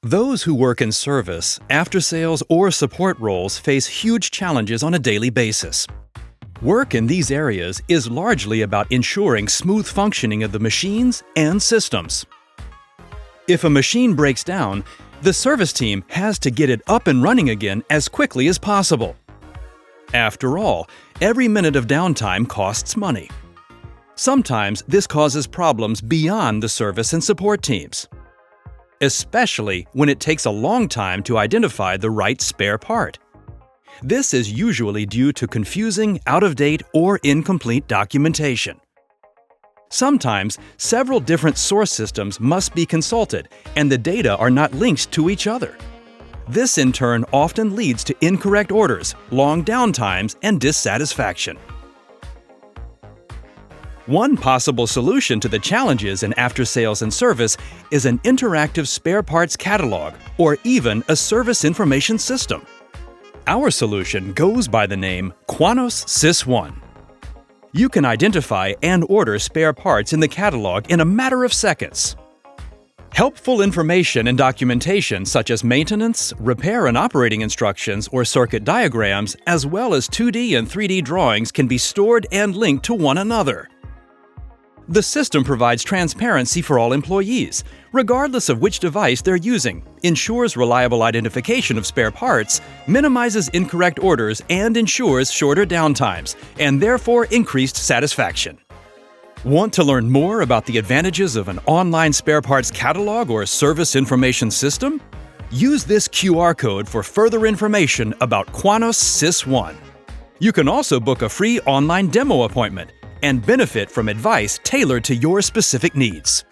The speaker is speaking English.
Those who work in service, after-sales, or support roles face huge challenges on a daily basis. Work in these areas is largely about ensuring smooth functioning of the machines and systems. If a machine breaks down, the service team has to get it up and running again as quickly as possible. After all, every minute of downtime costs money. Sometimes this causes problems beyond the service and support teams, especially when it takes a long time to identify the right spare part. This is usually due to confusing, out-of-date, or incomplete documentation. Sometimes, several different source systems must be consulted, and the data are not linked to each other. This in turn often leads to incorrect orders, long downtimes, and dissatisfaction. One possible solution to the challenges in after-sales and service is an interactive spare parts catalog, or even a service information system. Our solution goes by the name Quanos SIS.one. You can identify and order spare parts in the catalog in a matter of seconds. Helpful information and documentation such as maintenance, repair and operating instructions or circuit diagrams, as well as 2D and 3D drawings can be stored and linked to one another. The system provides transparency for all employees, regardless of which device they're using, ensures reliable identification of spare parts, minimizes incorrect orders, and ensures shorter downtimes, and therefore increased satisfaction. Want to learn more about the advantages of an online spare parts catalog or service information system? Use this QR code for further information about Quanos SIS.one. You can also book a free online demo appointment and benefit from advice tailored to your specific needs.